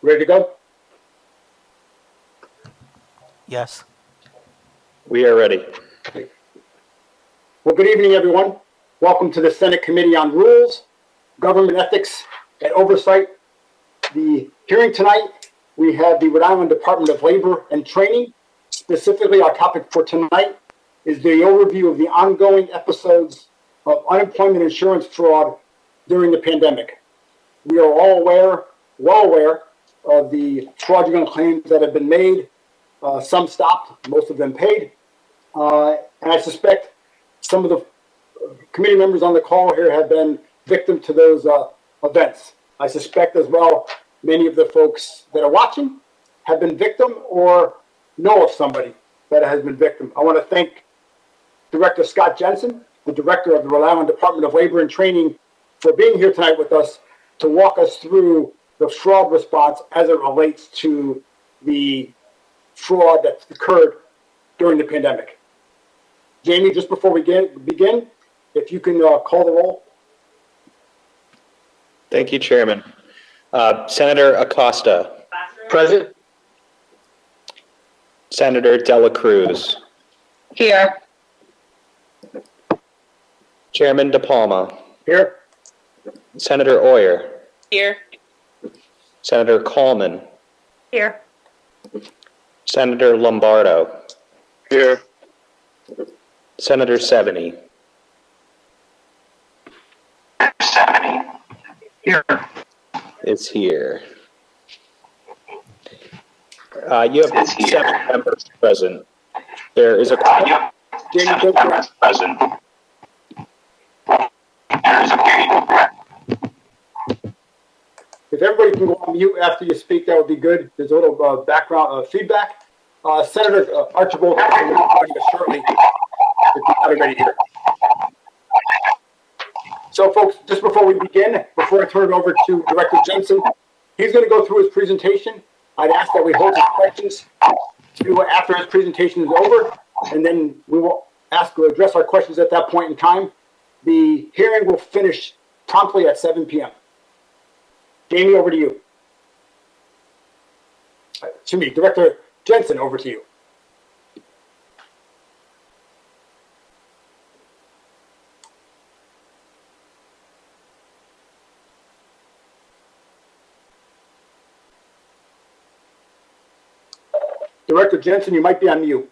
Ready to go? Yes. We are ready. Well, good evening, everyone. Welcome to the Senate Committee on Rules, Government Ethics, and Oversight. The hearing tonight, we have the Rhode Island Department of Labor and Training. Specifically, our topic for tonight is the overview of the ongoing episodes of unemployment insurance fraud during the pandemic. We are all well aware of the fraudulent claims that have been made. Some stopped, most of them paid. And I suspect some of the committee members on the call here have been victim to those events. I suspect as well many of the folks that are watching have been victim or know of somebody that has been victim. I want to thank Director Scott Jensen, the director of the Rhode Island Department of Labor and Training, for being here tonight with us to walk us through the fraud response as it relates to the fraud that occurred during the pandemic. Jamie, just before we begin, if you can call the roll. Thank you, Chairman. Senator Acosta. Present. Senator Dela Cruz. Here. Chairman DePalma. Here. Senator Oyer. Here. Senator Coleman. Here. Senator Lombardo. Here. Senator Seveny. Here. Is here. You have 7 members present. There is a Jamie, present. if everybody can go on mute after you speak, that would be good. There's a little background feedback. Senator Archibald will be joining us shortly if you're not already here. So, folks, just before we begin, before I turn it over to Director Jensen, he's going to go through his presentation. I'd ask that we hold his questions to after his presentation is over, and then we will address our questions at that point in time. The hearing will finish promptly at 7 p.m. Jamie, over to you. Excuse me, Director Jensen, over to you. Director Jensen, you might be on mute.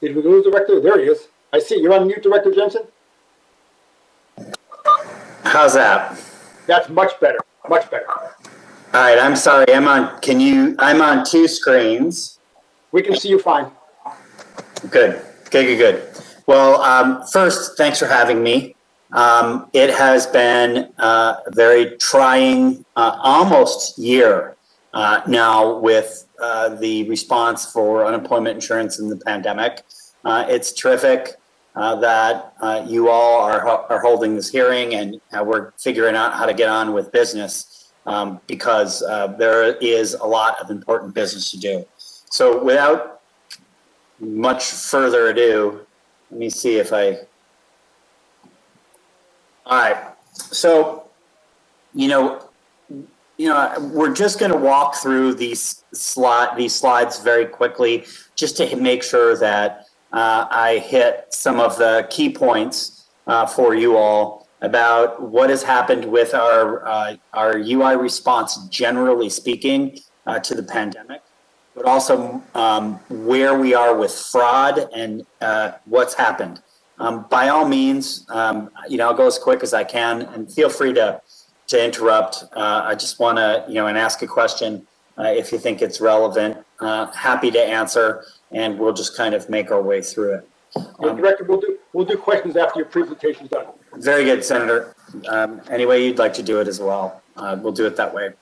Did we lose Director? There he is. I see. You're on mute, Director Jensen? How's that? That's much better. Much better. All right, I'm sorry. I'm on 2 screens. We can see you fine. Good. Well, first, thanks for having me. It has been a very trying almost year now with the response for unemployment insurance in the pandemic. It's terrific that you all are holding this hearing and we're figuring out how to get on with business because there is a lot of important business to do. So without much further ado, let me see if all right. So, we're just going to walk through these slides very quickly, just to make sure that I hit some of the key points for you all about what has happened with our UI response, generally speaking, to the pandemic, but also where we are with fraud and what's happened. By all means, I'll go as quick as I can, and feel free to interrupt. I just want to, and ask a question if you think it's relevant. Happy to answer, and we'll just kind of make our way through it. Director, we'll do questions after your presentation's done. Very good, Senator. Any way you'd like to do it as well, we'll do it that way.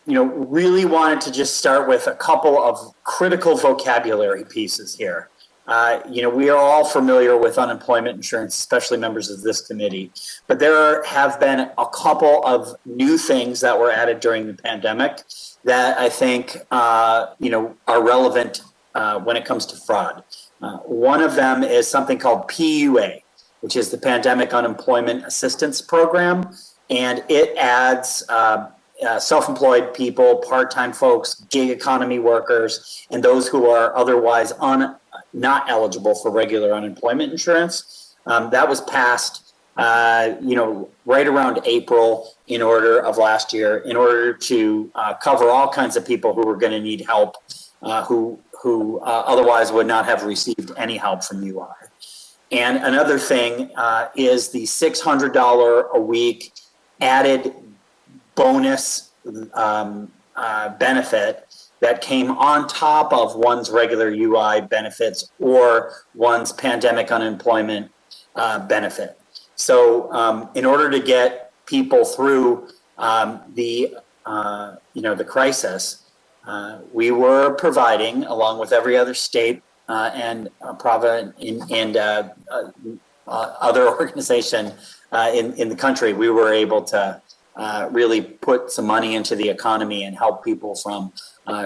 Really wanted to just start with a couple of critical vocabulary pieces here. we are all familiar with unemployment insurance, especially members of this committee, but there have been a couple of new things that were added during the pandemic that I think, are relevant when it comes to fraud. One of them is something called PUA, which is the Pandemic Unemployment Assistance Program, and it adds self-employed people, part-time folks, gig economy workers, and those who are otherwise not eligible for regular unemployment insurance. That was passed, right around April of last year, in order to cover all kinds of people who were going to need help, who otherwise would not have received any help from UI. And another thing is the $600 a week added bonus benefit that came on top of one's regular UI benefits or one's pandemic unemployment benefit. So in order to get people through the crisis, we were providing, along with every other state and province and other organization in the country, we were able to really put some money into the economy and help people from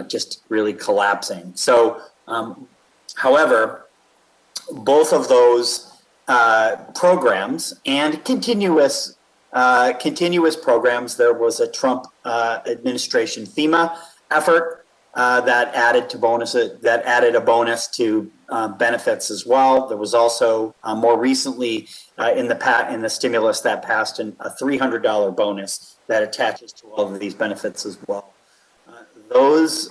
just really collapsing. So, however, both of those programs and continuous programs, there was a Trump administration FEMA effort that added a bonus to benefits as well. There was also more recently in the stimulus that passed a $300 bonus that attaches to all of these benefits as well. Those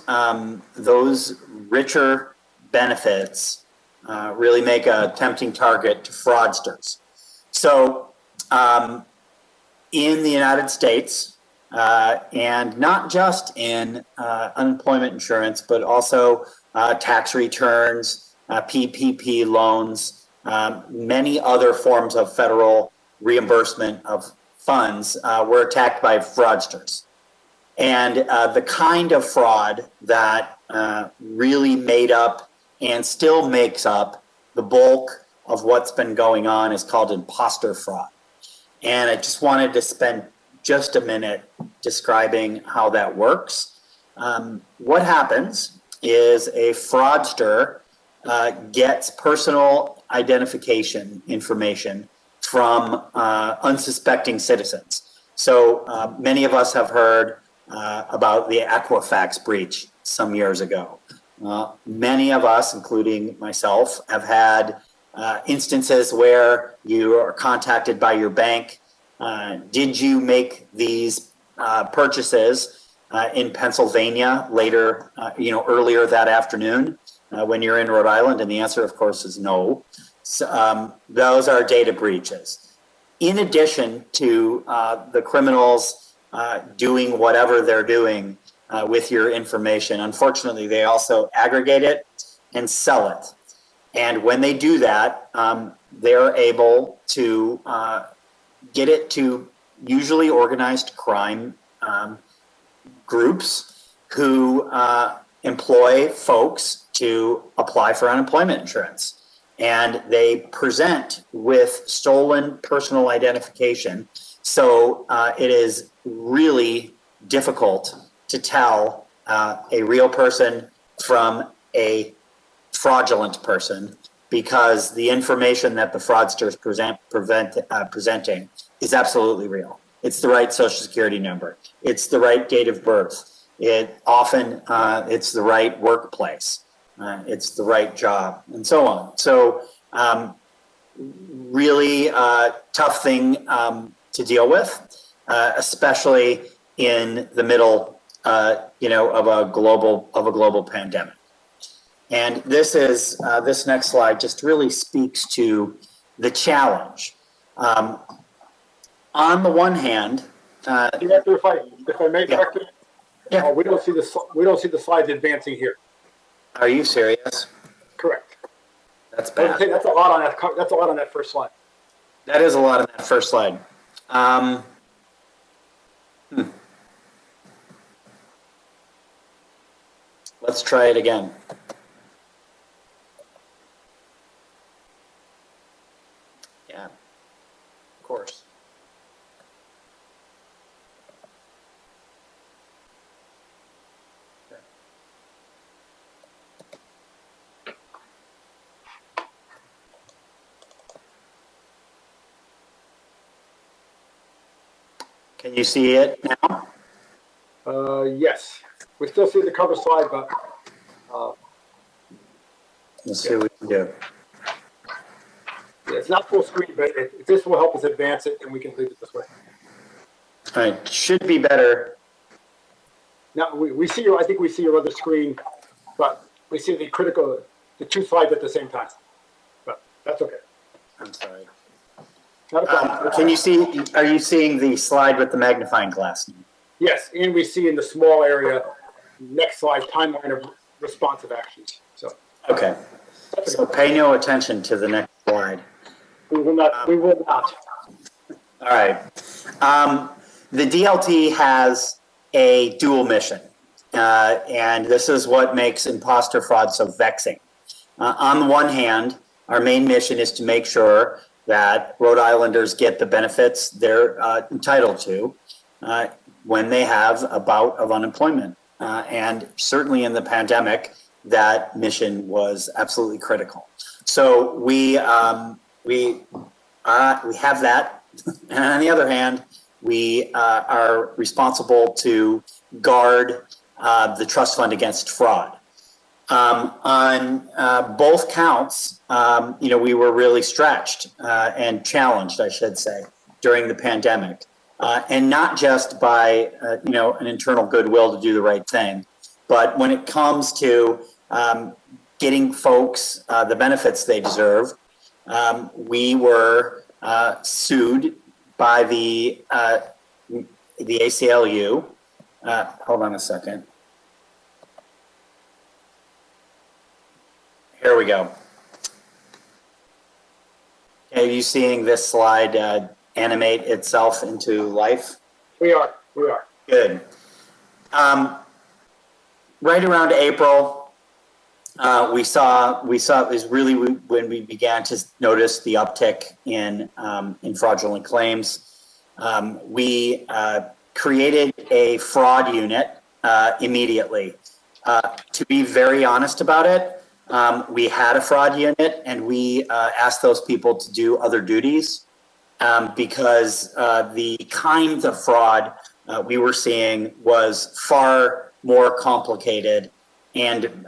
richer benefits really make a tempting target to fraudsters. So in the United States, and not just in unemployment insurance, but also tax returns, PPP loans, many other forms of federal reimbursement of funds were attacked by fraudsters. And the kind of fraud that really made up and still makes up the bulk of what's been going on is called imposter fraud. And I just wanted to spend just a minute describing how that works. What happens is a fraudster gets personal identification information from unsuspecting citizens. So many of us have heard about the Equifax breach some years ago. Many of us, including myself, have had instances where you are contacted by your bank. Did you make these purchases in Pennsylvania earlier that afternoon when you're in Rhode Island? And the answer, of course, is no. So, those are data breaches. In addition to the criminals doing whatever they're doing with your information, unfortunately, they also aggregate it and sell it. And when they do that, they're able to get it to usually organized crime groups who employ folks to apply for unemployment insurance. And they present with stolen personal identification. So it is really difficult to tell a real person from a fraudulent person, because the information that the fraudsters presenting is absolutely real. It's the right social security number. It's the right date of birth. It's the right workplace. It's the right job, and so on. So really tough thing to deal with, especially in the middle of a global pandemic. And this next slide just really speaks to the challenge. On the one hand, Director, if I may correct it, yeah. we don't see the slides advancing here. Are you serious? Correct. That's bad. That's a lot on that. That's a lot on that first slide. That is a lot on that first slide. Let's try it again. Can you see it now? Yes, we still see the cover slide, but Let's see what we can do. yeah, it's not full screen, but if this will help us advance it, then we can leave it this way. All right, should be better. Now, we see your, I think we see your other screen, but we see the two slides at the same time. But that's okay. I'm sorry. Not a problem. Can you see, are you seeing the slide with the magnifying glass? Yes, and we see in the small area, next slide, timeline of responsive actions. So Okay, so pay no attention to the next slide. we will not, we will not. All right. The DLT has a dual mission, and this is what makes imposter fraud so vexing. On the one hand, our main mission is to make sure that Rhode Islanders get the benefits they're entitled to when they have a bout of unemployment. And certainly in the pandemic, that mission was absolutely critical. So we have that. And on the other hand, we are responsible to guard the trust fund against fraud. On both counts, we were really stretched and challenged, I should say, during the pandemic. And not just by, an internal goodwill to do the right thing, but when it comes to getting folks the benefits they deserve, we were sued by the ACLU. Hold on a second. Here we go. Are you seeing this slide animate itself into life? We are. Good. Right around April, we saw it was really when we began to notice the uptick in fraudulent claims. We created a fraud unit immediately. To be very honest about it, we had a fraud unit, and we asked those people to do other duties because the kind of fraud we were seeing was far more complicated and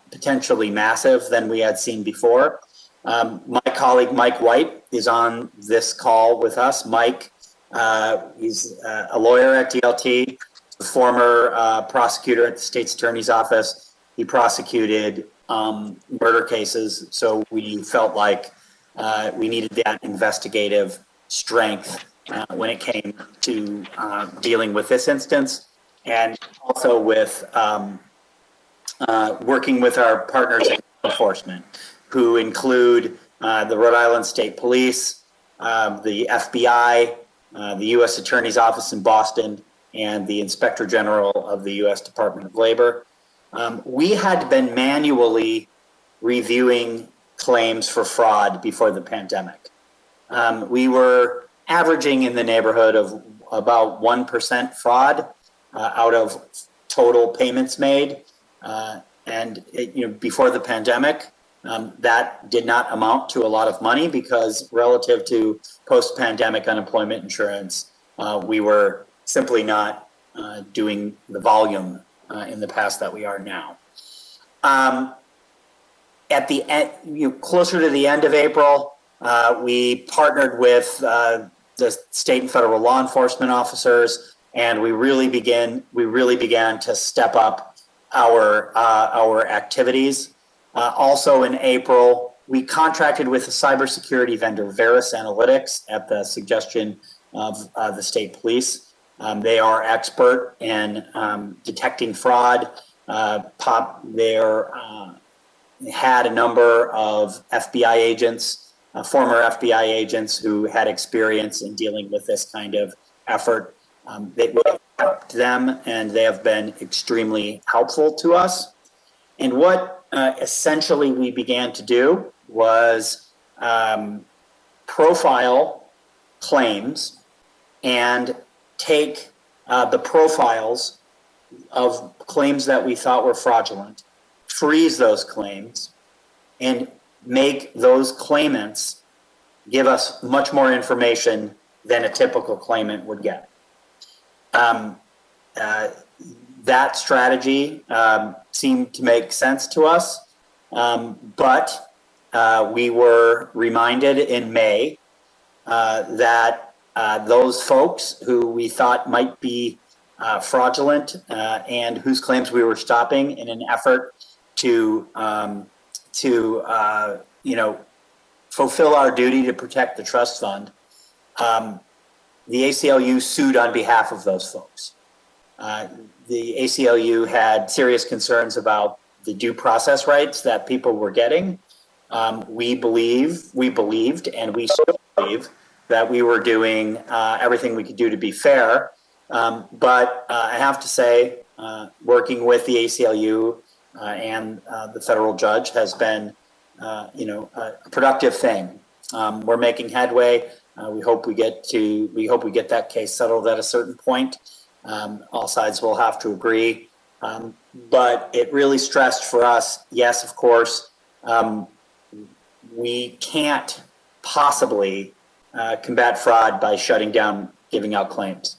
potentially massive than we had seen before. My colleague Mike White is on this call with us. Mike, he's a lawyer at DLT, a former prosecutor at the state's attorney's office. He prosecuted murder cases, so we felt like we needed that investigative strength when it came to dealing with this instance, and also with working with our partners in enforcement, who include the Rhode Island State Police, the FBI, the U.S. Attorney's Office in Boston, and the Inspector General of the U.S. Department of Labor. We had been manually reviewing claims for fraud before the pandemic. We were averaging in the neighborhood of about 1% fraud out of total payments made. Before the pandemic, that did not amount to a lot of money because relative to post-pandemic unemployment insurance, we were simply not doing the volume in the past that we are now. At the end, closer to the end of April, we partnered with the state and federal law enforcement officers, and we really began to step up our activities. Also in April, we contracted with a cybersecurity vendor, Varus Analytics, at the suggestion of the state police. They are expert in detecting fraud. Had a number of FBI agents, former FBI agents who had experience in dealing with this kind of effort. They helped them, and they have been extremely helpful to us. And what essentially we began to do was profile claims and take the profiles of claims that we thought were fraudulent, freeze those claims, and make those claimants give us much more information than a typical claimant would get. that strategy seemed to make sense to us, but we were reminded in May that those folks who we thought might be fraudulent and whose claims we were stopping in an effort to fulfill our duty to protect the trust fund, the ACLU sued on behalf of those folks. The ACLU had serious concerns about the due process rights that people were getting. We believed, and we still believe that we were doing everything we could do to be fair. But I have to say, working with the ACLU and the federal judge has been, a productive thing. We're making headway. We hope we get that case settled at a certain point. All sides will have to agree. But it really stressed for us, yes, of course, we can't possibly combat fraud by shutting down giving out claims.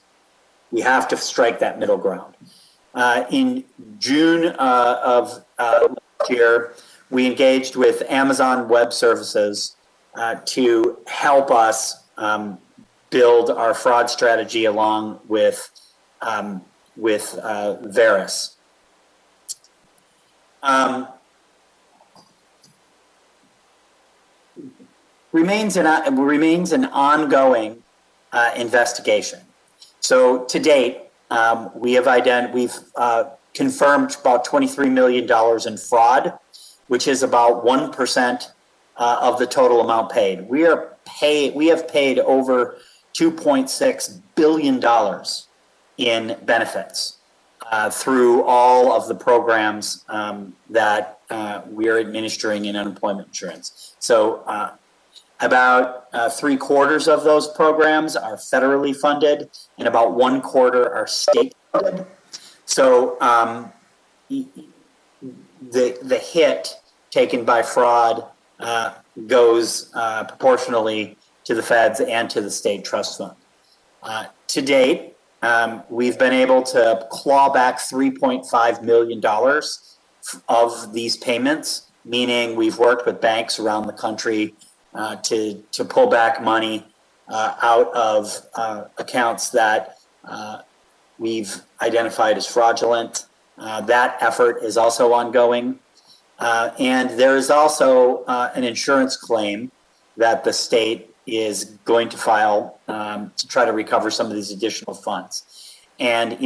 We have to strike that middle ground. In June of last year, we engaged with Amazon Web Services to help us build our fraud strategy along with Varus. Remains an ongoing investigation. So to date, we've confirmed about $23 million in fraud, which is about 1% of the total amount paid. We have paid over $2.6 billion in benefits through all of the programs that we're administering in unemployment insurance. So about 3/4 of those programs are federally funded, and about 1/4 are state funded. So the hit taken by fraud goes proportionally to the feds and to the state trust fund. To date, we've been able to claw back $3.5 million of these payments, meaning we've worked with banks around the country to pull back money out of accounts that we've identified as fraudulent. That effort is also ongoing. And there is also an insurance claim that the state is going to file to try to recover some of these additional funds. And,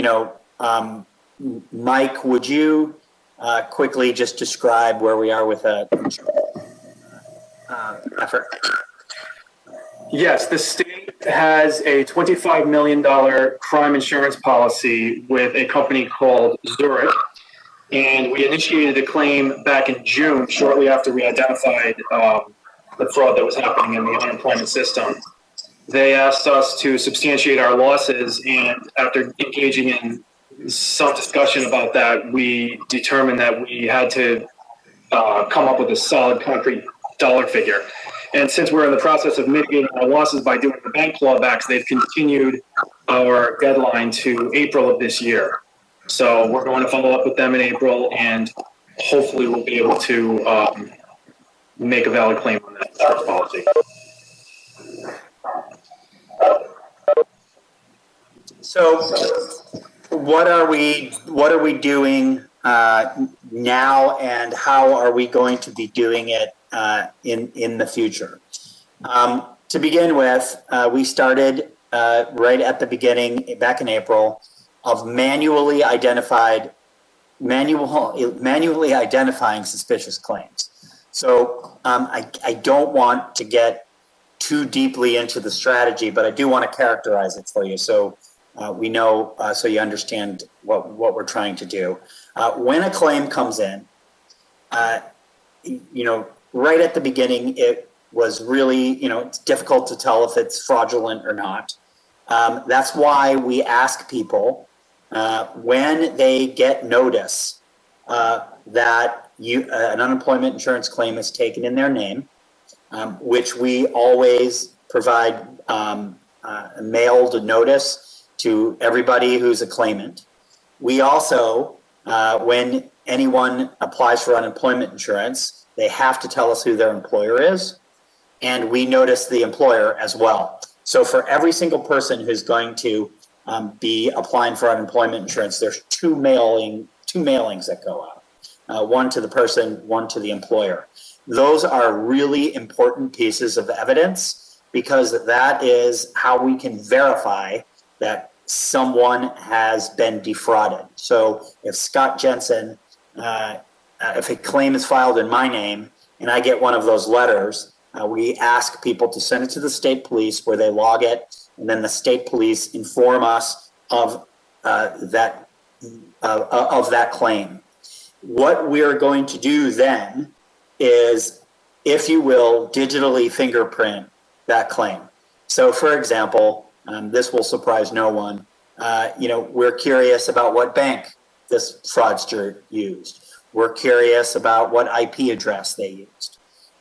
Mike, would you quickly just describe where we are with that effort? Yes, the state has a $25 million crime insurance policy with a company called Zurich. And we initiated a claim back in June, shortly after we identified the fraud that was happening in the unemployment system. They asked us to substantiate our losses, and after engaging in some discussion about that, we determined that we had to come up with a solid, concrete dollar figure. And since we're in the process of mitigating our losses by doing the bank clawbacks, they've continued our deadline to April of this year. So we're going to follow up with them in April, and hopefully we'll be able to make a valid claim on that insurance policy. So what are we doing now, and how are we going to be doing it in the future? To begin with, we started right at the beginning, back in April, of manually identifying suspicious claims. So I don't want to get too deeply into the strategy, but I do want to characterize it for you so we know, so you understand what we're trying to do. When a claim comes in, right at the beginning, it was really, it's difficult to tell if it's fraudulent or not. That's why we ask people when they get notice that an unemployment insurance claim is taken in their name, which we always provide a mailed notice to everybody who's a claimant. We also, when anyone applies for unemployment insurance, they have to tell us who their employer is, and we notice the employer as well. So for every single person who's going to be applying for unemployment insurance, there's two mailings that go out, one to the person, one to the employer. Those are really important pieces of evidence because that is how we can verify that someone has been defrauded. So if Scott Jensen, if a claim is filed in my name and I get one of those letters, we ask people to send it to the state police where they log it, and then the state police inform us of that claim. What we're going to do then is, if you will, digitally fingerprint that claim. So, for example, this will surprise no one. We're curious about what bank this fraudster used. We're curious about what IP address they used,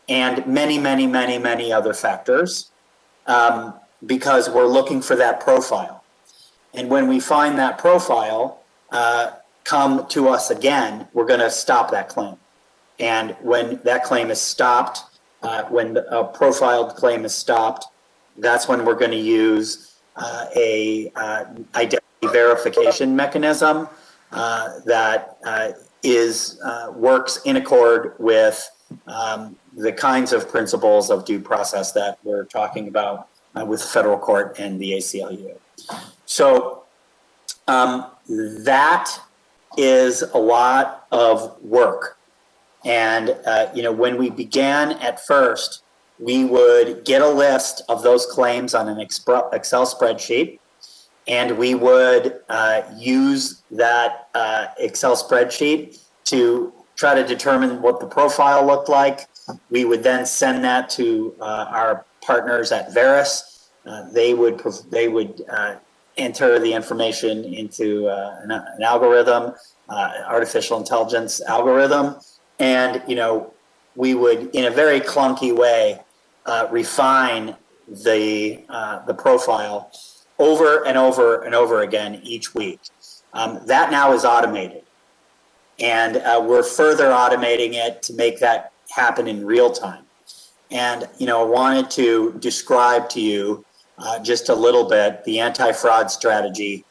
and many, many, many, many other factors, because we're looking for that profile. And when we find that profile, come to us again, we're going to stop that claim. And when that claim is stopped, when a profiled claim is stopped, that's when we're going to use a identity verification mechanism that works in accord with the kinds of principles of due process that we're talking about with federal court and the ACLU. So that is a lot of work. And, when we began at first, we would get a list of those claims on an Excel spreadsheet, and we would use that Excel spreadsheet to try to determine what the profile looked like. We would then send that to our partners at Varus. They would enter the information into an algorithm, artificial intelligence algorithm, and we would, in a very clunky way, refine the profile over and over and over again each week. That now is automated, and we're further automating it to make that happen in real time. And I wanted to describe to you just a little bit the anti-fraud strategy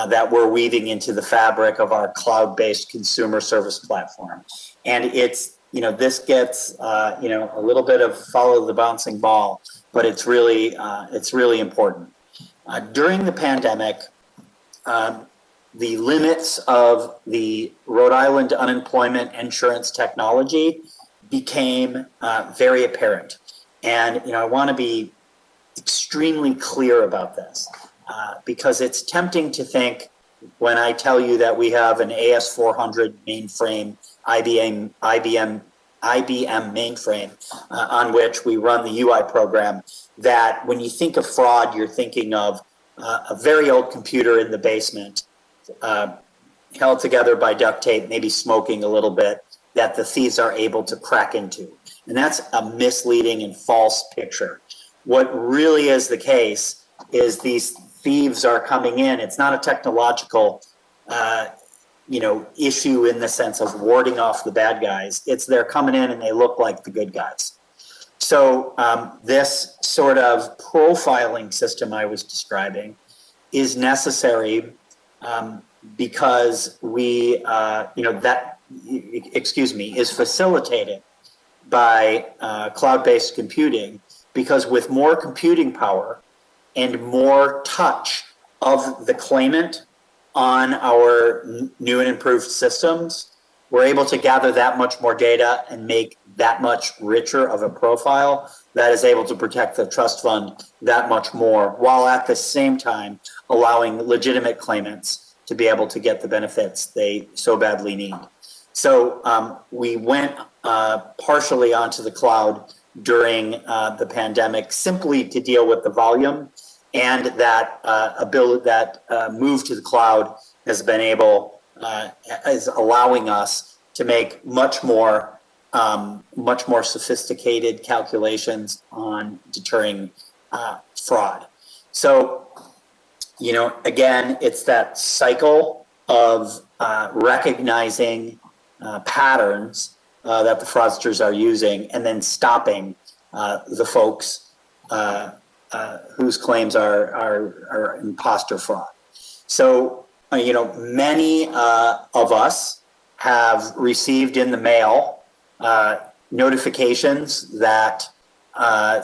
that we're weaving into the fabric of our cloud-based consumer service platform. And it's, this gets, a little bit of follow the bouncing ball, but it's really important. During the pandemic, the limits of the Rhode Island unemployment insurance technology became very apparent. And, I want to be extremely clear about this because it's tempting to think, when I tell you that we have an AS400 mainframe, IBM mainframe on which we run the UI program, that when you think of fraud, you're thinking of a very old computer in the basement, held together by duct tape, maybe smoking a little bit, that the thieves are able to crack into. And that's a misleading and false picture. What really is the case is these thieves are coming in. It's not a technological issue in the sense of warding off the bad guys. It's they're coming in and they look like the good guys. So this sort of profiling system I was describing is necessary because is facilitated by cloud-based computing, because with more computing power and more touch of the claimant on our new and improved systems, we're able to gather that much more data and make that much richer of a profile that is able to protect the trust fund that much more, while at the same time allowing legitimate claimants to be able to get the benefits they so badly need. So we went partially onto the cloud during the pandemic simply to deal with the volume, and that move to the cloud has been is allowing us to make much more sophisticated calculations on deterring fraud. So, again, it's that cycle of recognizing patterns that the fraudsters are using, and then stopping the folks whose claims are imposter fraud. So, many of us have received in the mail notifications that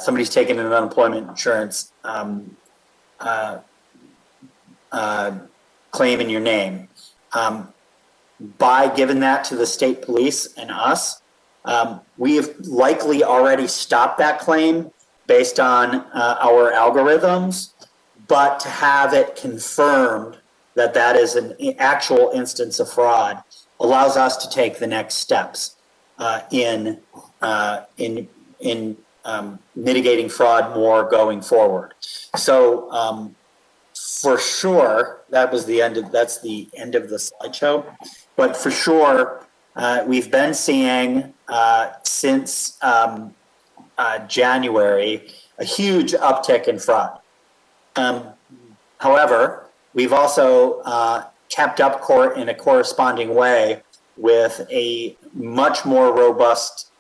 somebody's taken an unemployment insurance claim in your name. By giving that to the state police and us, we have likely already stopped that claim based on our algorithms, but to have it confirmed that that is an actual instance of fraud allows us to take the next steps in mitigating fraud more going forward. So for sure, that's the end of the slideshow. But for sure, we've been seeing since January a huge uptick in fraud. However, we've also kept up in a corresponding way with a much more robust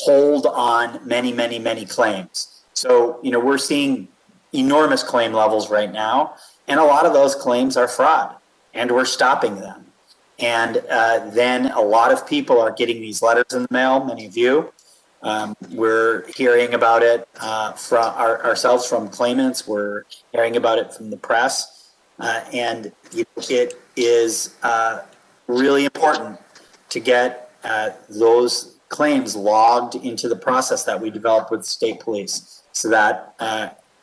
hold on many claims. So, we're seeing enormous claim levels right now, and a lot of those claims are fraud, and we're stopping them. And then a lot of people are getting these letters in the mail, many of you. We're hearing about it from ourselves from claimants. We're hearing about it from the press. And it is really important to get those claims logged into the process that we developed with the state police, so that,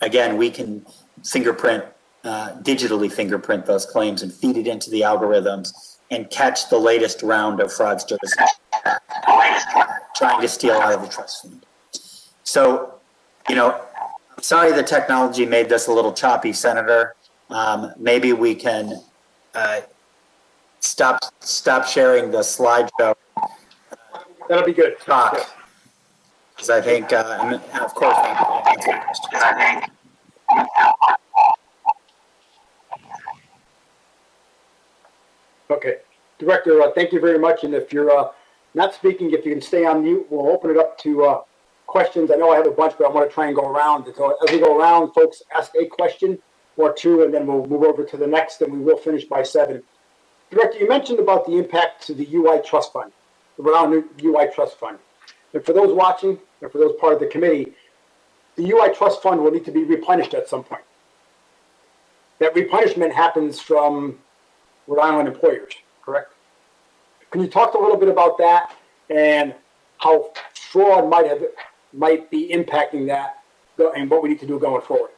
again, we can digitally fingerprint those claims and feed it into the algorithms and catch the latest round of fraudsters trying to steal out of the trust fund. So, I'm sorry the technology made this a little choppy, Senator. Maybe we can stop sharing the slideshow. That'll be good. Talk. Because I think, and of course, I answer questions. Okay. Director, thank you very much. And if you're not speaking, if you can stay on mute, we'll open it up to questions. I know I have a bunch, but I want to try and go around. So as we go around, folks ask a question or two, and then we'll move over to the next, and we will finish by 7. Director, you mentioned about the impact to the UI Trust Fund, the Rhode Island UI Trust Fund. And for those watching, and for those part of the committee, the UI Trust Fund will need to be replenished at some point. That replenishment happens from Rhode Island employers, correct? Can you talk a little bit about that and how fraud might be impacting that, and what we need to do going forward?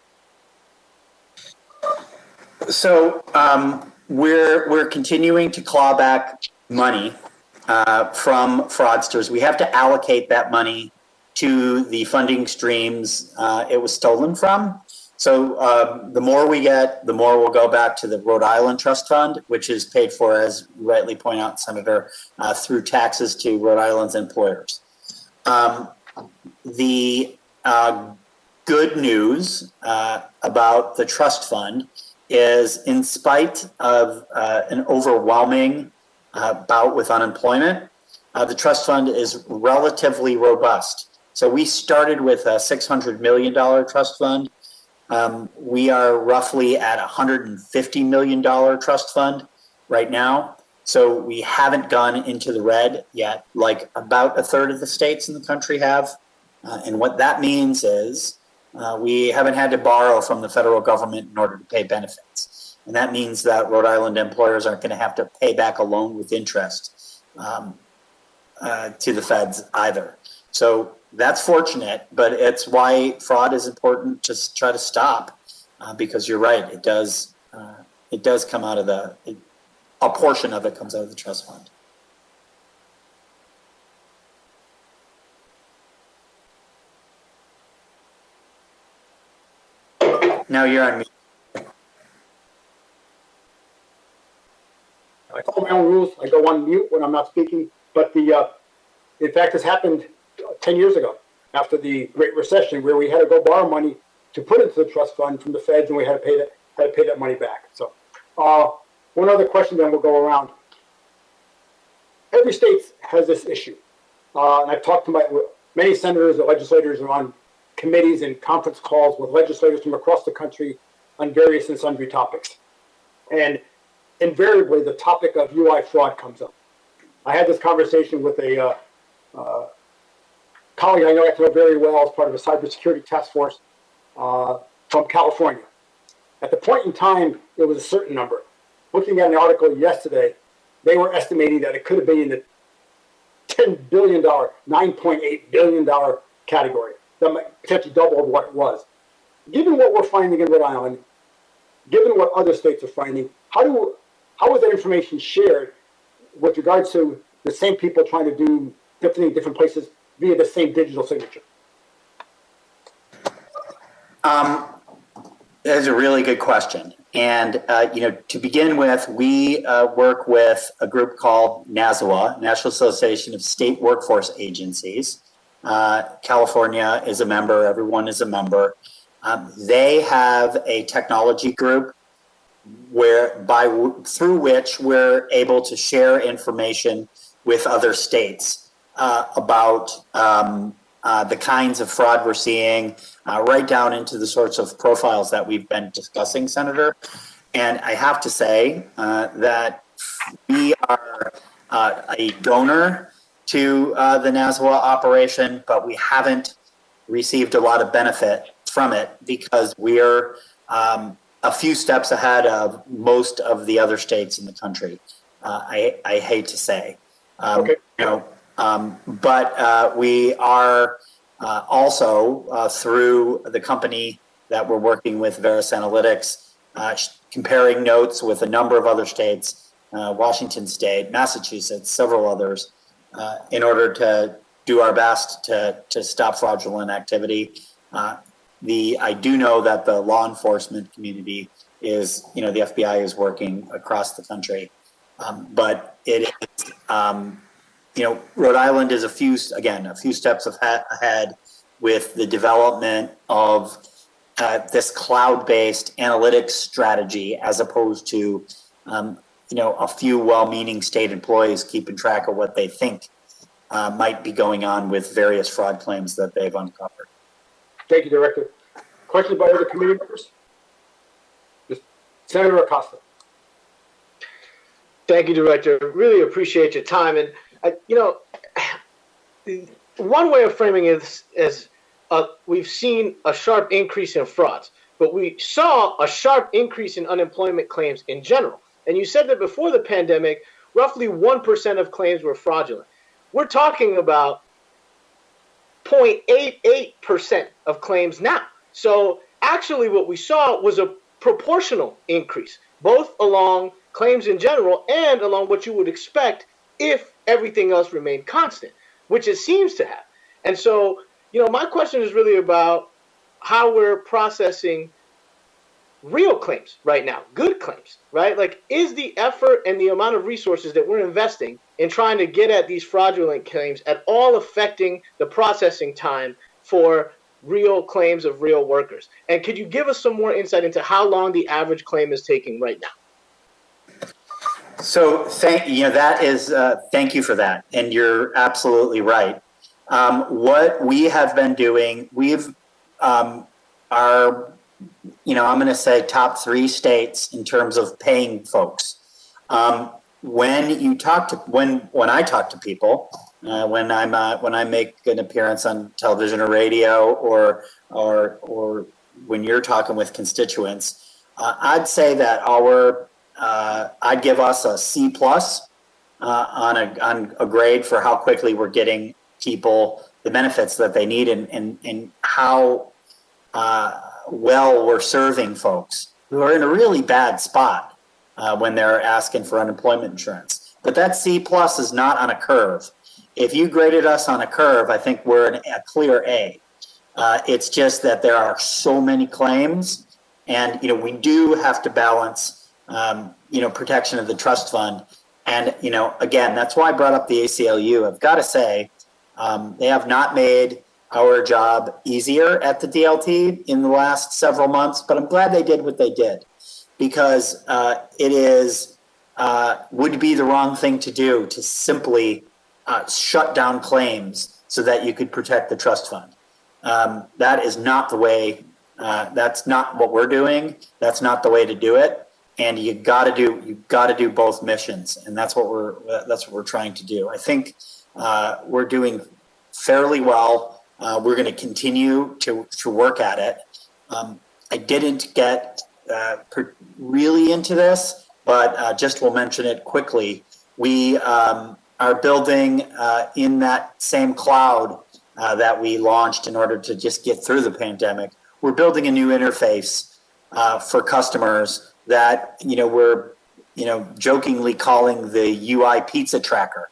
So we're continuing to claw back money from fraudsters. We have to allocate that money to the funding streams it was stolen from. So the more we get, the more we'll go back to the Rhode Island Trust Fund, which is paid for, as you rightly point out, Senator, through taxes to Rhode Island's employers. The good news about the trust fund is, in spite of an overwhelming bout with unemployment, the trust fund is relatively robust. So we started with a $600 million trust fund. We are roughly at $150 million trust fund right now. So we haven't gone into the red yet, like about a third of the states in the country have. And what that means is we haven't had to borrow from the federal government in order to pay benefits. And that means that Rhode Island employers aren't going to have to pay back a loan with interest to the feds either. So that's fortunate, but it's why fraud is important to try to stop, because you're right, it does come out of a portion of it comes out of the trust fund. Now you're on mute. I follow my own rules. I go on mute when I'm not speaking. But in fact, this happened 10 years ago after the Great Recession, where we had to go borrow money to put into the trust fund from the feds, and we had to pay that money back. So, one other question, then we'll go around. Every state has this issue, and I've talked to many senators and legislators are on committees and conference calls with legislators from across the country on various and sundry topics, and invariably the topic of UI fraud comes up. I had this conversation with a colleague I know very well as part of a cybersecurity task force from California. At the point in time, it was a certain number. Looking at an article yesterday, they were estimating that it could have been in the $10 billion, $9.8 billion category. That might potentially double what it was. Given what we're finding in Rhode Island, given what other states are finding, how is that information shared with regards to the same people trying to do different places via the same digital signature? That's a really good question. And, to begin with, we work with a group called NASWA, National Association of State Workforce Agencies. California is a member. Everyone is a member. They have a technology group through which we're able to share information with other states about the kinds of fraud we're seeing, right down into the sorts of profiles that we've been discussing, Senator. And I have to say that we are a donor to the NASWA operation, but we haven't received a lot of benefit from it because we're a few steps ahead of most of the other states in the country. I hate to say, Okay. But we are also through the company that we're working with, Varus Analytics, comparing notes with a number of other states, Washington State, Massachusetts, several others, in order to do our best to stop fraudulent activity. I do know that the law enforcement community is, the FBI is working across the country, but it is, Rhode Island is a few steps ahead with the development of this cloud-based analytics strategy, as opposed to, a few well-meaning state employees keeping track of what they think might be going on with various fraud claims that they've uncovered. Thank you, Director. Questions by other committee members? Senator Acosta. Thank you, Director. Really appreciate your time. And, one way of framing it is we've seen a sharp increase in frauds, but we saw a sharp increase in unemployment claims in general. And you said that before the pandemic, roughly 1% of claims were fraudulent. We're talking about 0.88% of claims now. So actually what we saw was a proportional increase, both along claims in general and along what you would expect if everything else remained constant, which it seems to have. And so, my question is really about how we're processing real claims right now, good claims, right? Like, is the effort and the amount of resources that we're investing in trying to get at these fraudulent claims at all affecting the processing time for real claims of real workers? And could you give us some more insight into how long the average claim is taking right now? So thank you for that. And you're absolutely right. What we have been doing, I'm going to say top 3 states in terms of paying folks. When I talk to people, when I make an appearance on television or radio, or when you're talking with constituents, I'd say that I'd give us a C+ on a grade for how quickly we're getting people the benefits that they need, and how well we're serving folks who are in a really bad spot when they're asking for unemployment insurance. But that C+ is not on a curve. If you graded us on a curve, I think we're a clear A. It's just that there are so many claims, and we do have to balance protection of the trust fund. And again, that's why I brought up the ACLU. I've got to say, they have not made our job easier at the DLT in the last several months, but I'm glad they did what they did, because would be the wrong thing to do to simply shut down claims so that you could protect the trust fund. That is not the way. That's not what we're doing. That's not the way to do it. And you got to do both missions, and that's what we're trying to do. I think we're doing fairly well. We're going to continue to work at it. I didn't get really into this, but just will mention it quickly. We are building in that same cloud that we launched in order to just get through the pandemic. We're building a new interface for customers that we're jokingly calling the UI Pizza Tracker,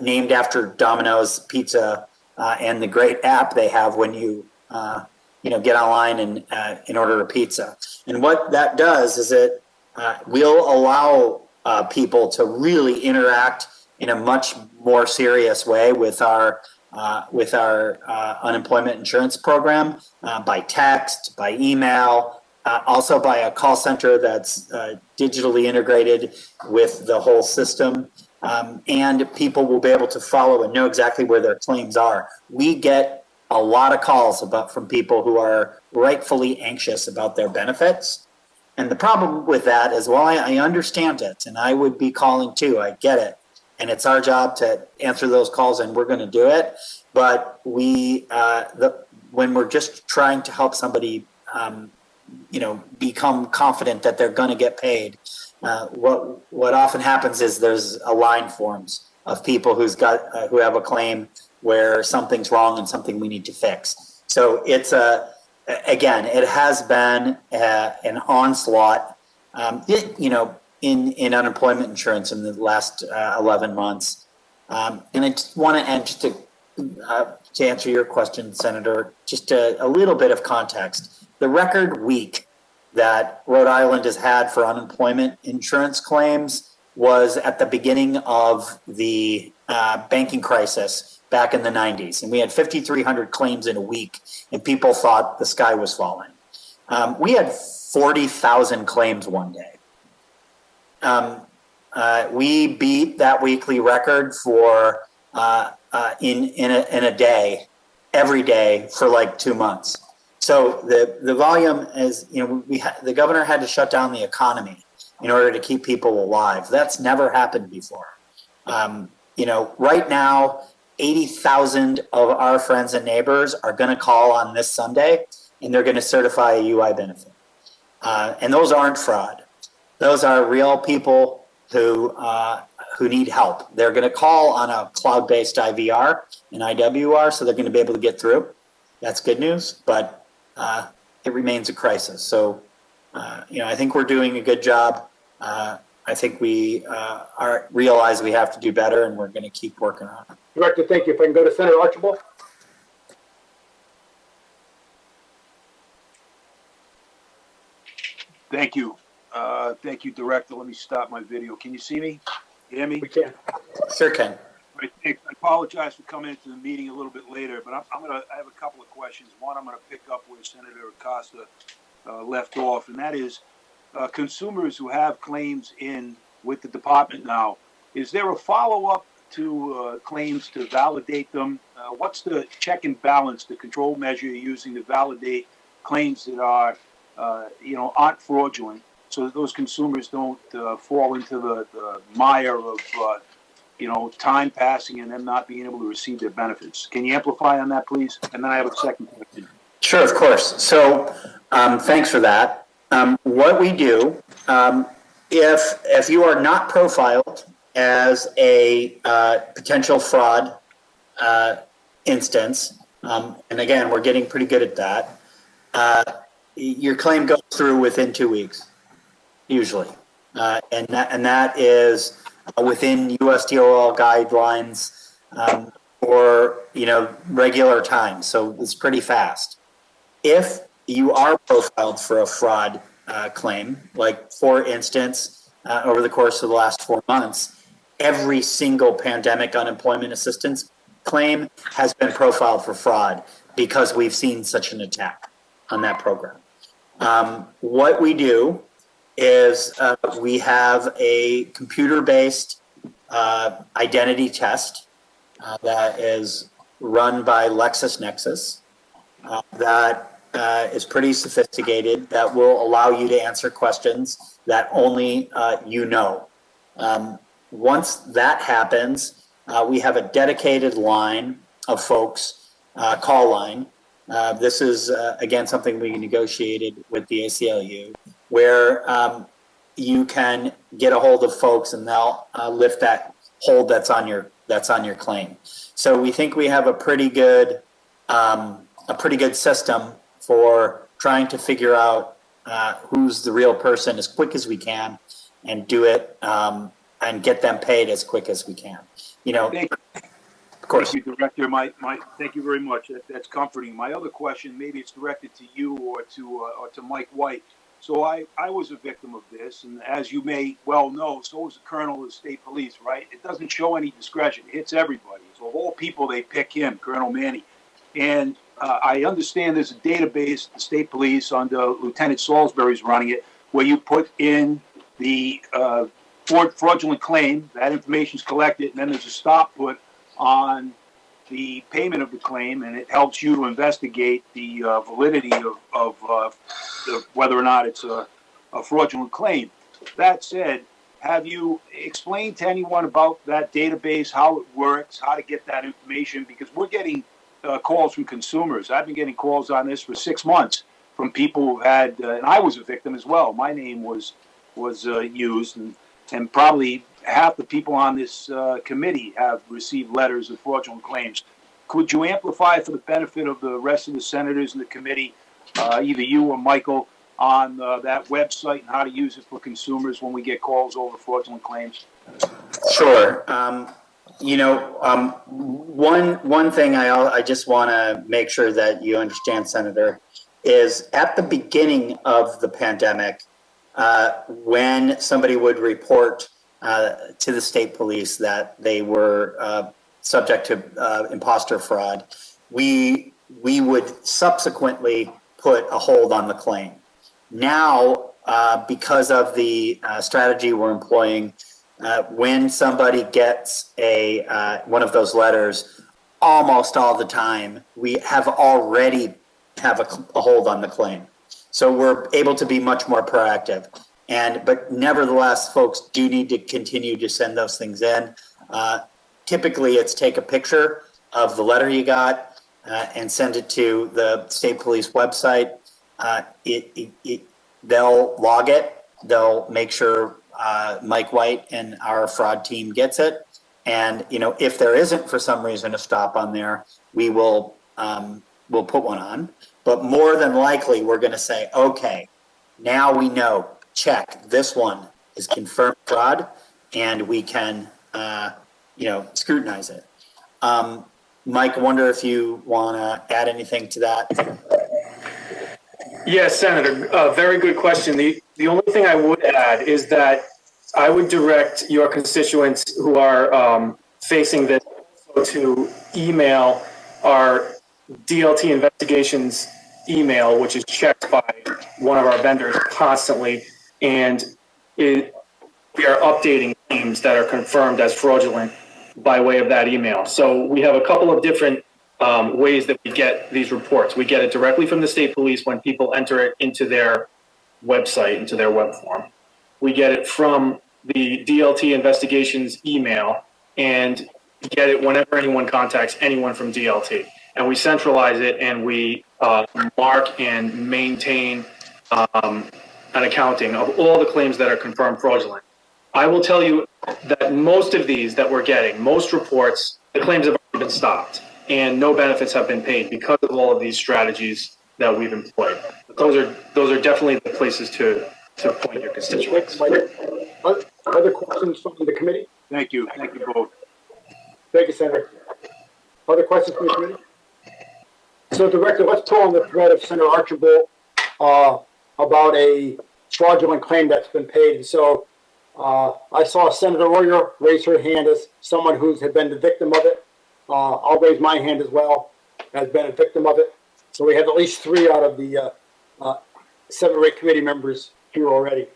named after Domino's Pizza and the great app they have when you get online and in order a pizza. And what that does is it will allow people to really interact in a much more serious way with our unemployment insurance program, by text, by email, also by a call center that's digitally integrated with the whole system. And people will be able to follow and know exactly where their claims are. We get a lot of calls from people who are rightfully anxious about their benefits. And the problem with that is, well, I understand it, and I would be calling too. I get it. And it's our job to answer those calls, and we're going to do it. But when we're just trying to help somebody, become confident that they're going to get paid, what often happens is there's a line forms of people who have a claim where something's wrong and something we need to fix. So it's it has been an onslaught, in unemployment insurance in the last 11 months. And I just want to add, just to answer your question, Senator, just a little bit of context. The record week that Rhode Island has had for unemployment insurance claims was at the beginning of the banking crisis back in the 90s. And we had 5,300 claims in a week, and people thought the sky was falling. We had 40,000 claims one day. We beat that weekly record for in a day, every day for like 2 months. So the volume is, the governor had to shut down the economy in order to keep people alive. That's never happened before. Right now, 80,000 of our friends and neighbors are going to call on this Sunday, and they're going to certify a UI benefit. And those aren't fraud. Those are real people who need help. They're going to call on a cloud-based IVR and IWR, so they're going to be able to get through. That's good news, but it remains a crisis. So, I think we're doing a good job. I think we realize we have to do better, and we're going to keep working on it. Director, thank you. If I can go to Senator Archibald. Thank you. Thank you, Director. Let me stop my video. Can you see me? Hear me? We can. Sure can. Right, thanks. I apologize for coming into the meeting a little bit later, but I have a couple of questions. One, I'm going to pick up where Senator Acosta left off, and that is consumers who have claims in with the department now. Is there a follow-up to claims to validate them? What's the check and balance, the control measure you're using to validate claims that are, aren't fraudulent, so that those consumers don't fall into the mire of, time passing and them not being able to receive their benefits? Can you amplify on that, please? And then I have a second question. Sure, of course. So thanks for that. What we do, if you are not profiled as a potential fraud instance, and again, we're getting pretty good at that, your claim goes through within 2 weeks, usually. And that is within USDOL guidelines or, regular time. So it's pretty fast. If you are profiled for a fraud claim, like for instance, over the course of the last 4 months, every single pandemic unemployment assistance claim has been profiled for fraud. because we've seen such an attack on that program. What we do is we have a computer-based identity test that is run by LexisNexis that is pretty sophisticated, that will allow you to answer questions that only you know. Once that happens, we have a dedicated line of folks, call line. This is, again, something we negotiated with the ACLU, where you can get a hold of folks and they'll lift that hold that's on your claim. So we think we have a pretty good system for trying to figure out who's the real person as quick as we can, and do it and get them paid as quick as we can. You know, of course. Thank you, Director. Thank you very much. That's comforting. My other question, maybe it's directed to you or to Mike White. So I was a victim of this, and as you may well know, so was the Colonel of the State Police, right? It doesn't show any discretion. It hits everybody. So of all people, they pick him, Colonel Manny. And I understand there's a database, the State Police under Lieutenant Salisbury's running it, where you put in the fraudulent claim, that information is collected, and then there's a stop put on the payment of the claim, and it helps you to investigate the validity of whether or not it's a fraudulent claim. That said, have you explained to anyone about that database, how it works, how to get that information? Because we're getting calls from consumers. I've been getting calls on this for 6 months from people who had, and I was a victim as well. My name was used, and probably half the people on this committee have received letters of fraudulent claims. Could you amplify for the benefit of the rest of the senators in the committee, either you or Michael, on that website and how to use it for consumers when we get calls over fraudulent claims? Sure. One thing I just want to make sure that you understand, Senator, is at the beginning of the pandemic, when somebody would report to the state police that they were subject to imposter fraud, we would subsequently put a hold on the claim. Now, because of the strategy we're employing, when somebody gets one of those letters, almost all the time, we have already have a hold on the claim. So we're able to be much more proactive. But nevertheless, folks do need to continue to send those things in. Typically, it's take a picture of the letter you got and send it to the state police website. They'll log it. They'll make sure Mike White and our fraud team gets it. And if there isn't for some reason a stop on there, we'll put one on. But more than likely, we're going to say, okay, now we know. Check, this one is confirmed fraud, and we can, scrutinize it. Mike, I wonder if you want to add anything to that. Yes, Senator, very good question. The only thing I would add is that I would direct your constituents who are facing this to email our DLT investigations email, which is checked by one of our vendors constantly. And we are updating claims that are confirmed as fraudulent by way of that email. So we have a couple of different ways that we get these reports. We get it directly from the state police when people enter it into their website, into their web form. We get it from the DLT investigations email, and get it whenever anyone contacts anyone from DLT. And we centralize it, and we mark and maintain an accounting of all the claims that are confirmed fraudulent. I will tell you that most of these that we're getting, most reports, the claims have already been stopped and no benefits have been paid because of all of these strategies that we've employed. Those are definitely the places to point your constituents. Other questions from the committee? Thank you both. Thank you, Senator. Other questions from the committee? So, Director, let's pull on the thread of Senator Archibald about a fraudulent claim that's been paid. And so I saw Senator Oyer raise her hand as someone who's had been the victim of it. I'll raise my hand as well. has been a victim of it. So we have at least 3 out of the 7 or 8 committee members here already.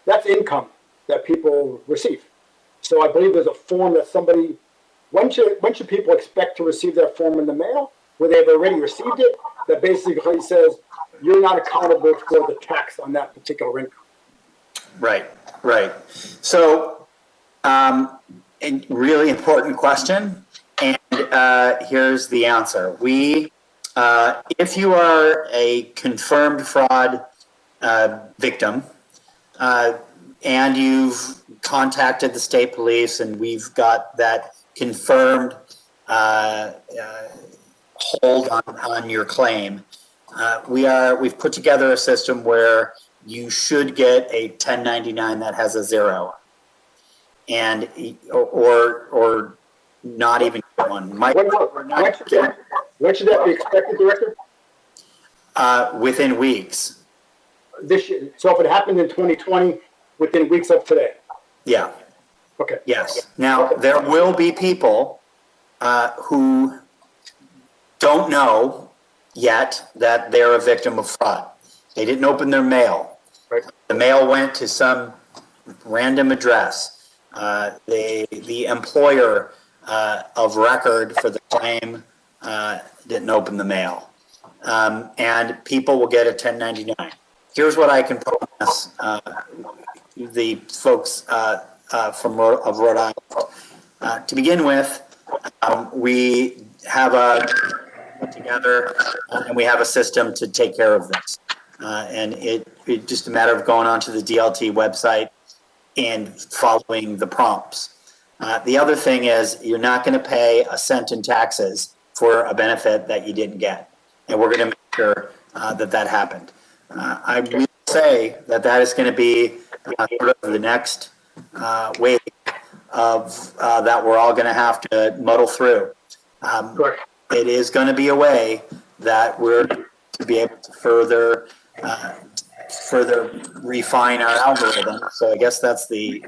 That's income that people receive. So I believe there's a form that somebody, when should people expect to receive that form in the mail, where they've already received it, that basically says you're not accountable for the tax on that particular income. Right, right. So, a really important question, and here's the answer. If you are a confirmed fraud victim, and you've contacted the state police, and we've got that confirmed hold on your claim, we've put together a system where you should get a 1099 that has a 0, and or not even one. When should that be expected, Director? Within weeks. This year. So if it happened in 2020, within weeks of today. Yeah. Okay. Yes. Now, there will be people who don't know yet that they're a victim of fraud. They didn't open their mail. Right. The mail went to some random address. The employer of record for the claim didn't open the mail. And people will get a 1099. Here's what I can promise the folks from Rhode Island. To begin with, we have put together and we have a system to take care of this. And it's just a matter of going onto the DLT website and following the prompts. The other thing is you're not going to pay a cent in taxes for a benefit that you didn't get. And we're going to make sure that happened. I will say that is going to be sort of the next wave of that we're all going to have to muddle through. It is going to be a way that we're to be able to further refine our algorithm. So I guess that's the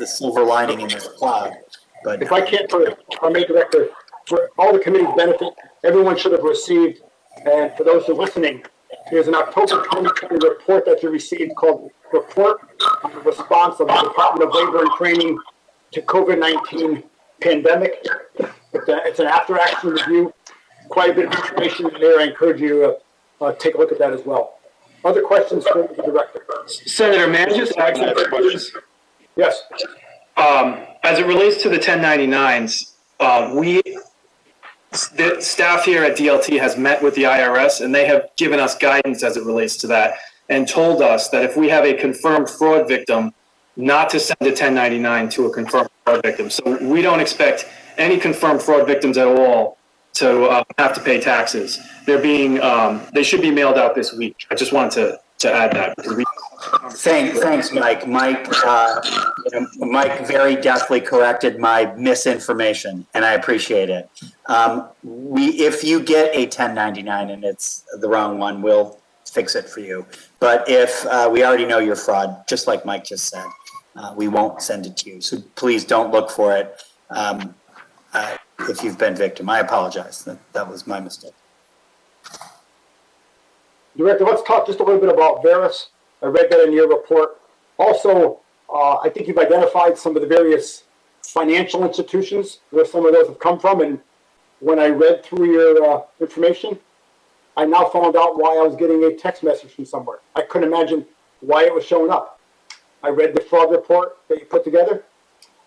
silver lining in this cloud. But if I can't, for our main director, for all the committee's benefit, everyone should have received. And for those who are listening, there's an October 2020 report that you received called Report on the Response of the Department of Labor and Training to COVID-19 Pandemic. It's an after-action review. Quite a bit of information in there. I encourage you to take a look at that as well. Other questions for the director? Senator, may I just ask some questions? Yes. As it relates to the 1099s, the staff here at DLT has met with the IRS, and they have given us guidance as it relates to that, and told us that if we have a confirmed fraud victim, not to send a 1099 to a confirmed fraud victim. So we don't expect any confirmed fraud victims at all to have to pay taxes. They should be mailed out this week. I just wanted to add that. Thanks, Mike. Mike very deftly corrected my misinformation, and I appreciate it. If you get a 1099 and it's the wrong one, we'll fix it for you. But if we already know you're fraud, just like Mike just said, we won't send it to you. So please don't look for it if you've been victim. I apologize. That was my mistake. Director, let's talk just a little bit about Varus. I read that in your report. Also, I think you've identified some of the various financial institutions where some of those have come from. And when I read through your information, I now found out why I was getting a text message from somewhere. I couldn't imagine why it was showing up. I read the fraud report that you put together.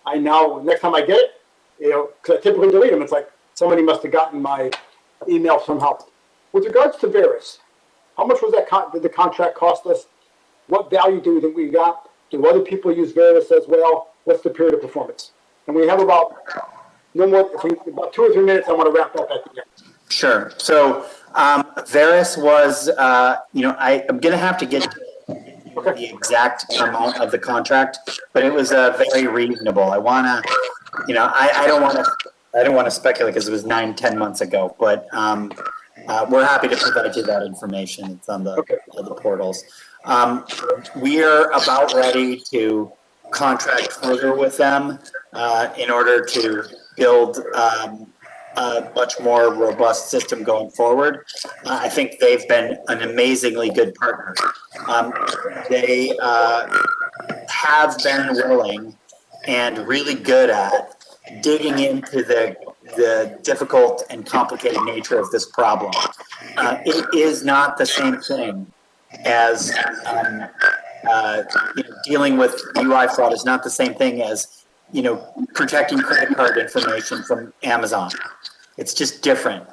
I now, next time I get it, because I typically delete them, it's like somebody must have gotten my email somehow. With regards to Varus, how much was did the contract cost us? What value do we think we got? Do other people use Varus as well? What's the period of performance? And we have about 2 or 3 minutes. I want to wrap up at the end. Sure. So Varus was, I'm going to have to get the exact amount of the contract, but it was very reasonable. I want to, I don't want to speculate because it was 9-10 months ago, but we're happy to provide you that information. It's on the portals. We are about ready to contract further with them in order to build a much more robust system going forward. I think they've been an amazingly good partner. They have been willing and really good at digging into the difficult and complicated nature of this problem. It is not the same thing as dealing with UI fraud is not the same thing as protecting credit card information from Amazon. It's just different.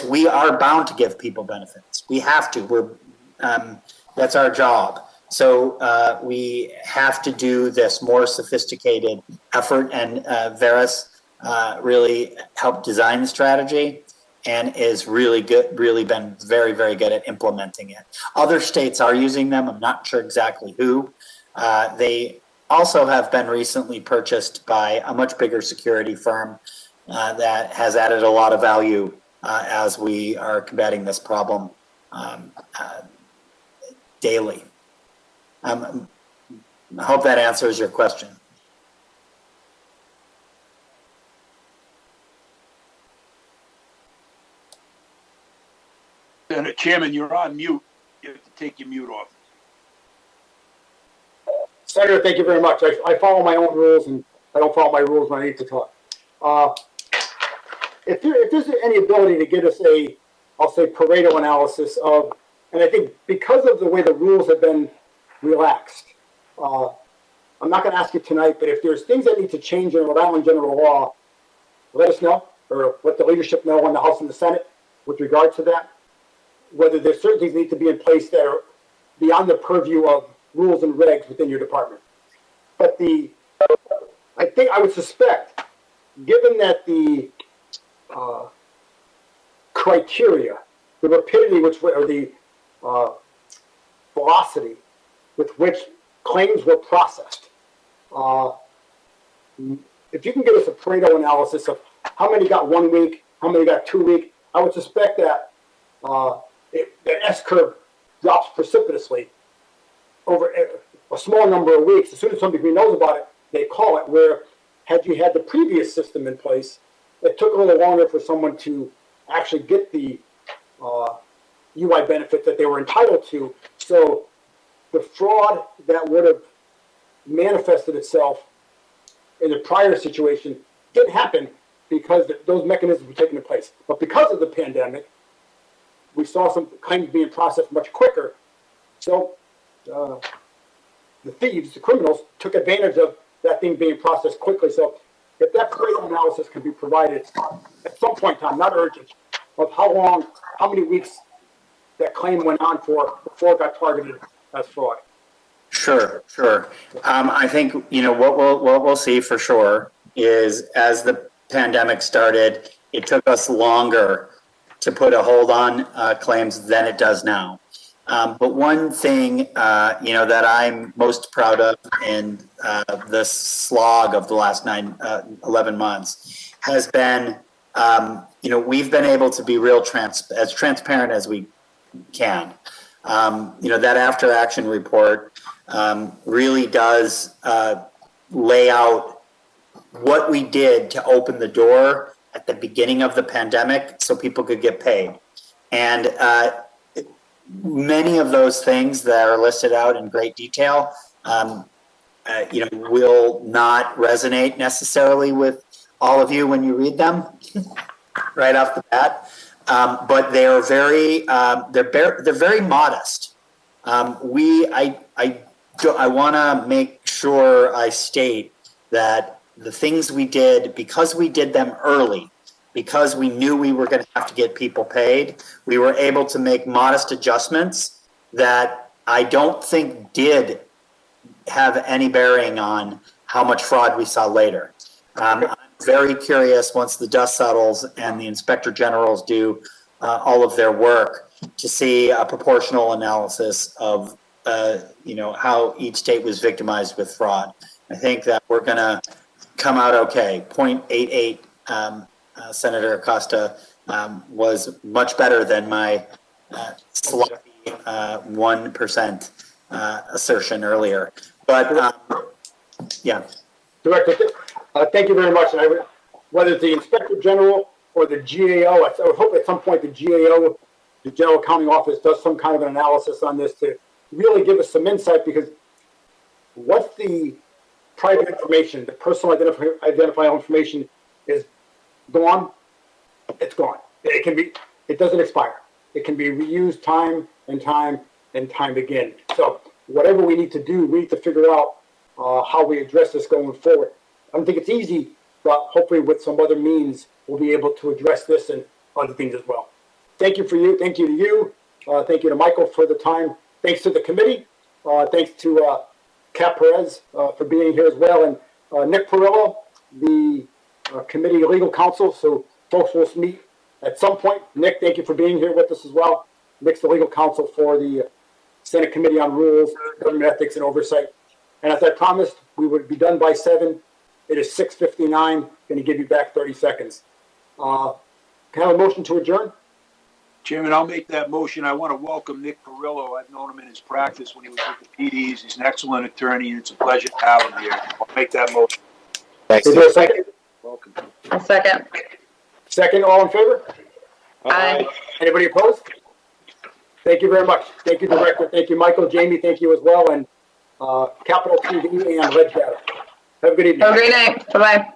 We are bound to give people benefits. We have to. That's our job. So we have to do this more sophisticated effort, and Varus really helped design the strategy and is really been very, very good at implementing it. Other states are using them. I'm not sure exactly who. They also have been recently purchased by a much bigger security firm that has added a lot of value as we are combating this problem daily. I hope that answers your question. Chairman, you're on mute. You have to take your mute off. Senator, thank you very much. I follow my own rules, and I don't follow my rules when I need to talk. If there's any ability to get us I'll say Pareto analysis of, and I think because of the way the rules have been relaxed, I'm not going to ask you tonight, but if there's things that need to change in Rhode Island general law, let us know, or let the leadership know in the House and the Senate with regard to that. Whether there's certain things that need to be in place that are beyond the purview of rules and regs within your department. But I think I would suspect, given that the criteria, the rapidity or the velocity with which claims were processed, if you can give us a Pareto analysis of how many got 1 week, how many got 2 weeks, I would suspect that the S-curve drops precipitously over a small number of weeks. As soon as somebody knows about it, they call it, where had you had the previous system in place, it took a little longer for someone to actually get the UI benefit that they were entitled to. So the fraud that would have manifested itself in the prior situation didn't happen because those mechanisms were taken in place. But because of the pandemic, we saw some claims being processed much quicker. So the thieves, the criminals, took advantage of that thing being processed quickly. So if that Pareto analysis can be provided at some point in time, not urgent, of how many weeks that claim went on for before it got targeted as fraud. Sure. I think what we'll see for sure is as the pandemic started, it took us longer to put a hold on claims than it does now. But one thing that I'm most proud of in the slog of the last 11 months has been we've been able to be as transparent as we can. That after action report really does lay out what we did to open the door at the beginning of the pandemic so people could get paid. And many of those things that are listed out in great detail will not resonate necessarily with all of you when you read them right off the bat. But they are they're very modest. I want to make sure I state that the things we did, because we did them early, because we knew we were going to have to get people paid, we were able to make modest adjustments that I don't think did have any bearing on how much fraud we saw later. I'm very curious once the dust settles and the inspector generals do all of their work to see a proportional analysis of how each state was victimized with fraud. I think that we're going to come out okay. 0.88 Senator Acosta was much better than my sloppy 1% assertion earlier. But yeah. Director, thank you very much. And whether it's the Inspector General or the GAO, I hope at some point the GAO, the General Accounting Office, does some kind of an analysis on this to really give us some insight, because what's the private information, the personal identifiable information is gone, it's gone. It doesn't expire. It can be reused time and time and time again. So whatever we need to do, we need to figure out how we address this going forward. I don't think it's easy, but hopefully with some other means, we'll be able to address this and other things as well. Thank you to you. Thank you to Michael for the time. Thanks to the committee. Thanks to Cap Perez for being here as well. And Nick Perillo, the committee legal counsel. So folks will meet at some point. Nick, thank you for being here with us as well. Nick's the legal counsel for the Senate Committee on Rules, Government Ethics, and Oversight. And as I promised, we would be done by 7. It is 6:59. Going to give you back 30 seconds. Can I have a motion to adjourn? Chairman, I'll make that motion. I want to welcome Nick Perillo. I've known him in his practice when he was with the PDs. He's an excellent attorney, and it's a pleasure to have him here. I'll make that motion. Thanks. Is there a second? Welcome. A second. Second, all in favor? Aye. Anybody opposed? Thank you very much. Thank you, Director. Thank you, Michael. Jamie, thank you as well. And Capital TV and Red Data. Have a good evening. Have a great night. Bye-bye.